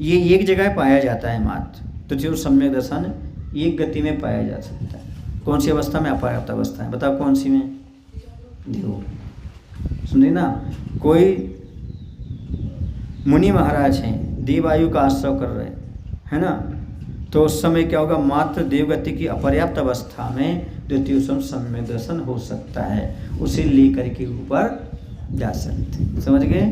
ये एक जगह पाया जाता है मात्र, तो जो सम्यक दर्शन एक गति में पाया जा सकता है। कौन सी अवस्था में, अपर्याप्त अवस्था है, बताओ कौन सी में, देखो सुनिए ना, कोई मुनि महाराज हैं, देवायु का आश्रय कर रहे हैं ना, तो उस समय क्या होगा, मात्र देवगति की अपर्याप्त अवस्था में द्वितीयोत्तम सम्यक दर्शन हो सकता है, उसे लेकर के ऊपर जा सकते, समझ गए।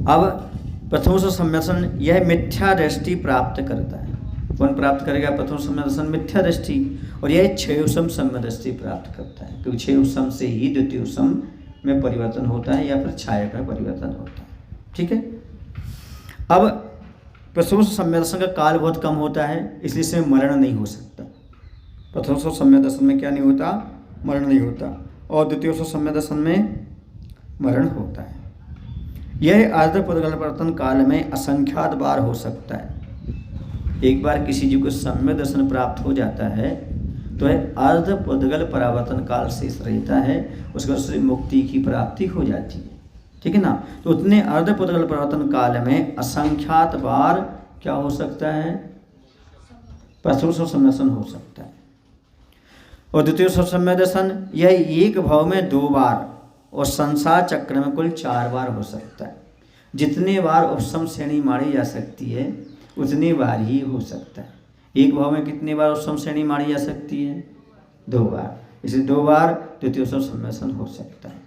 अब प्रथमोत्तम सम्यक दर्शन यह मिथ्या दृष्टि प्राप्त करता है। कौन प्राप्त करेगा, प्रथम सम्यक दर्शन मिथ्या दृष्टि, और यह क्षयोत्तम सम्यक दृष्टि प्राप्त करता है, क्योंकि क्षयोत्तम से ही द्वितीयोत्तम में परिवर्तन होता है या फिर छाया का परिवर्तन होता है, ठीक है। अब प्रथम सम्यक दर्शन का काल बहुत कम होता है, इसलिए इसमें मरण नहीं हो सकता। प्रथम सम्यक दर्शन में क्या नहीं होता, मरण नहीं होता, और द्वितीय सम्यक दर्शन में मरण होता है। यह अर्ध परिवर्तन काल में असंख्यात बार हो सकता है। एक बार किसी जी को सम्यक दर्शन प्राप्त हो जाता है तो यह अर्ध पुद्गल परावर्तन काल शेष रहता है, उसके बाद से मुक्ति की प्राप्ति हो जाती है, ठीक है ना। तो उतने अर्ध पुद्गल परावर्तन काल में असंख्यात बार क्या हो सकता है, प्रथम सम्यक दर्शन हो सकता है। और द्वितीय सम्यक दर्शन यह एक भाव में 2 बार और संसार चक्र में कुल 4 बार हो सकता है। जितने बार उपसम श्रेणी मारी जा सकती है उतनी बार ही हो सकता है। एक भाव में कितनी बार उपसम श्रेणी मारी जा सकती है, 2 बार, इसलिए 2 बार द्वितीय सम्यक दर्शन हो सकता है।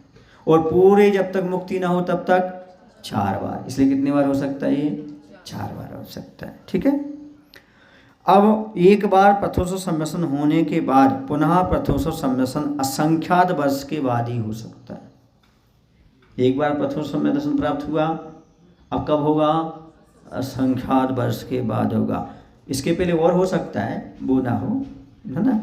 और पूरे जब तक मुक्ति ना हो तब तक 4 बार, इसलिए कितनी बार हो सकता है, ये 4 बार हो सकता है, ठीक है। अब एक बार प्रथम सम्यक दर्शन होने के बाद पुनः प्रथम सम्यक दर्शन असंख्यात वर्ष के बाद ही हो सकता है। एक बार प्रथम सम्यक दर्शन प्राप्त हुआ, अब कब होगा, असंख्यात वर्ष के बाद होगा। इसके पहले और हो सकता है, वो ना हो, है ना।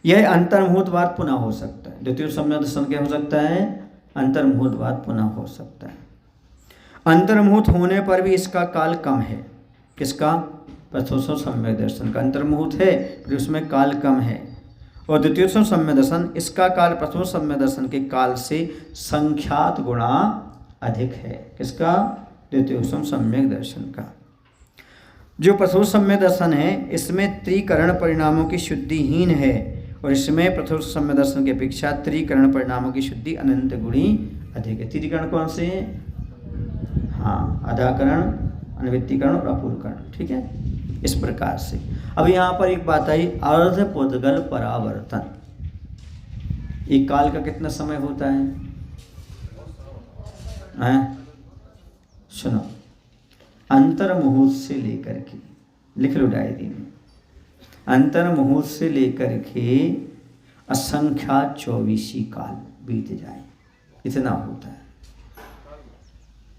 यह अंतर्मुहूर्त बाद पुनः हो सकता है। द्वितीय सम्यक दर्शन क्या हो सकता है, अंतर्मुहूर्त बाद पुनः हो सकता है। अंतर्मुहूर्त होने पर भी इसका काल कम है। किसका, प्रथम सम्यक दर्शन का अंतर्मुहूर्त है, फिर उसमें काल कम है। और द्वितीय सम्यक दर्शन, इसका काल प्रथम सम्यक दर्शन के काल से संख्यात गुणा अधिक है। किसका, द्वितीय सम्यक दर्शन का। जो प्रथम सम्यक दर्शन है इसमें त्रिकरण परिणामों की शुद्धिहीन है और इसमें प्रथम सम्य दर्शन की अपेक्षा त्रिकरण परिणामों की शुद्धि अनंत गुणी अधिक है। त्रिकरण कौन से हैं? हाँ, आधाकरण, अनवित्तीकरण और अपूर्वकरण। ठीक है, इस प्रकार से। अब यहाँ पर एक बात आई, अर्ध पुद्गल परावर्तन। एक काल का कितना समय होता है? सुनो, अंतर मुहूर्त से लेकर के, लिख लो डायरी में, अंतर मुहूर्त से लेकर के असंख्यात 24 काल बीत जाए, इतना होता है।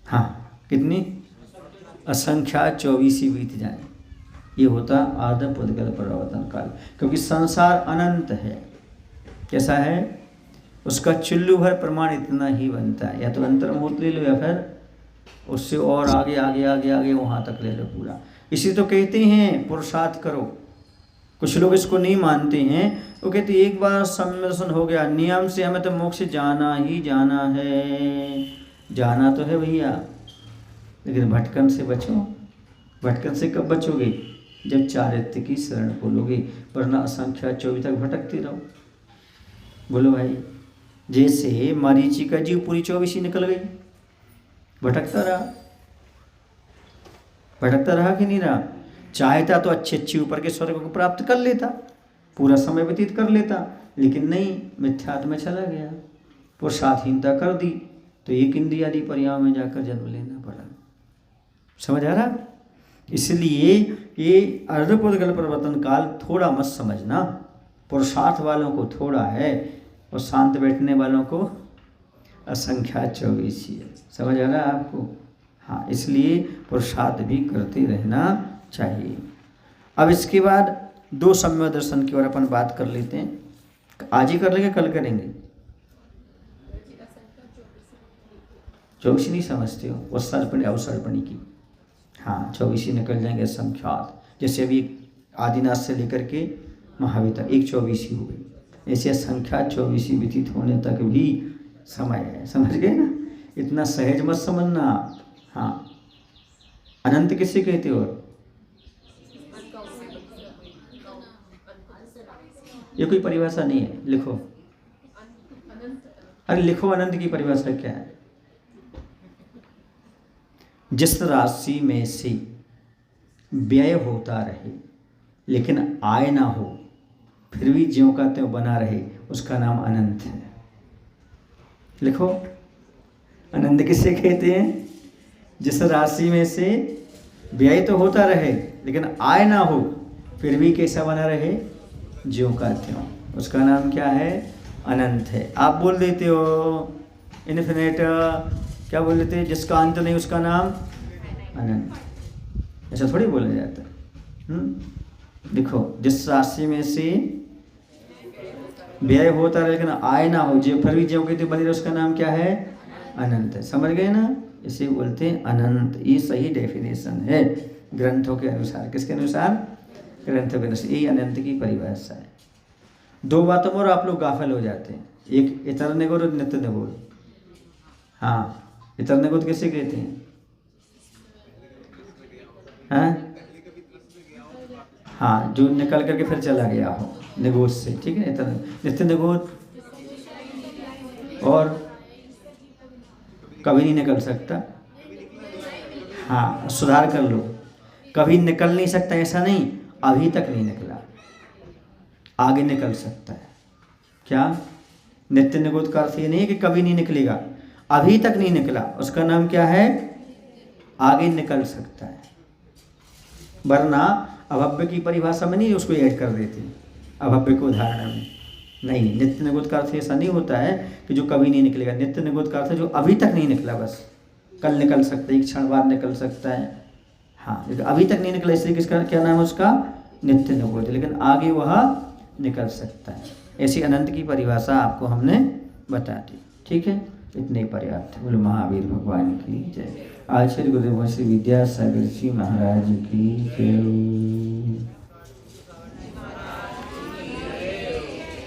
हाँ, कितनी? असंख्यात 24 बीत जाए, ये होता अर्ध पुद्गल परावर्तन काल। क्योंकि संसार अनंत है। कैसा है? उसका चुल्लू भर प्रमाण इतना ही बनता है। या तो अंतर मुहूर्त ले लो या फिर उससे और आगे आगे आगे आगे वहाँ तक ले लो पूरा। इसी तो कहते हैं पुरुषार्थ करो। कुछ लोग इसको नहीं मानते हैं, वो कहते एक बार सम्मिलन हो गया, नियम से हमें तो मोक्ष जाना ही जाना है। जाना तो है भैया, लेकिन भटकन से बचो। भटकन से कब बचोगे? जब चारित्र्य की शरण बोलोगे, वरना असंख्यात 24 तक भटकते रहो। बोलो भाई, जैसे मरीचि का जीव पूरी 24 ही निकल गई, भटकता रहा कि नहीं रहा? चाहता तो अच्छे अच्छे ऊपर के स्वर्ग को प्राप्त कर लेता, पूरा समय व्यतीत कर लेता, लेकिन नहीं, मिथ्यात्व में चला गया, पुरुषार्थहीनता कर दी, तो एक इंद्रिय आदि पर्याय में जाकर जन्म लेना पड़ा। समझ आ रहा? इसलिए ये अर्धपुद्गल परिवर्तन काल थोड़ा मत समझना। पुरुषार्थ वालों को थोड़ा है और शांत बैठने वालों को असंख्यात 24 है। समझ आ रहा है आपको? हाँ, इसलिए पुरुषार्थ भी करते रहना चाहिए। अब इसके बाद 2 सम्यक दर्शन की ओर अपन बात कर लेते हैं। आज ही कर लेंगे, कल करेंगे? 24 नहीं समझते हो? वो सर्पणी अवसर्पणी की, हाँ 24 निकल जाएंगे संख्यात। जैसे अभी आदिनाथ से लेकर के महावीर तक एक 24 हो गई, ऐसे संख्यात 24 व्यतीत होने तक भी समय है। समझ गए ना? इतना सहज मत समझना। हाँ, अनंत किसे कहते हो? ये कोई परिभाषा नहीं है, लिखो। अरे लिखो, अनंत की परिभाषा क्या है? जिस राशि में से व्यय होता रहे लेकिन आय ना हो, फिर भी ज्यों का त्यों बना रहे, उसका नाम अनंत है। लिखो, अनंत किसे कहते हैं? जिस राशि में से व्यय तो होता रहे लेकिन आय ना हो, फिर भी कैसा बना रहे? ज्यों का त्यों, उसका नाम क्या है? अनंत है। आप बोल देते हो इनफिनिट, क्या बोल देते हैं? जिसका अंत नहीं उसका नाम अनंत। ऐसा थोड़ी बोला जाता है। देखो, जिस राशि में से व्यय होता रहे लेकिन आय ना हो, जो फिर भी ज्यों के त्यों बनी रहे, उसका नाम क्या है? अनंत है। समझ गए ना? इसे बोलते हैं अनंत। ये सही डेफिनेशन है ग्रंथों के अनुसार। किसके अनुसार? ग्रंथों के अनुसार। ये अनंत की परिभाषा है। 2 बातों पर आप लोग गाफिल हो जाते हैं, एक इतर निगुण और नित्य निगुण। हाँ, इतर निगुण किसे कहते हैं? हाँ, जो निकल करके फिर चला गया हो निगोद से, ठीक है। इतर नित्य निगोद और कभी नहीं निकल सकता। हाँ, सुधार कर लो, कभी निकल नहीं सकता ऐसा नहीं, अभी तक नहीं निकला, आगे निकल सकता है। क्या? नित्य निगोद का अर्थ ये नहीं है कि कभी नहीं निकलेगा, अभी तक नहीं निकला, उसका नाम क्या है? आगे निकल सकता है। वरना अभव्य की परिभाषा में नहीं उसको ऐड कर देते, अभव्य को उदाहरण में नहीं। नित्य निगोद का अर्थ ऐसा नहीं होता है कि जो कभी नहीं निकलेगा। नित्य निगोद का अर्थ है जो अभी तक नहीं निकला, बस कल निकल सकता है, एक क्षण बाद निकल सकता है। हाँ, लेकिन अभी तक नहीं निकला, इसलिए किसका क्या नाम है? उसका नित्य निगोद, लेकिन आगे वह निकल सकता है। ऐसी अनंत की परिभाषा आपको हमने बता दी, ठीक है। इतने पर्याप्त है। बोलो महावीर भगवान की जय। आचार्य गुरुदेव श्री विद्यासागर जी महाराज की जय।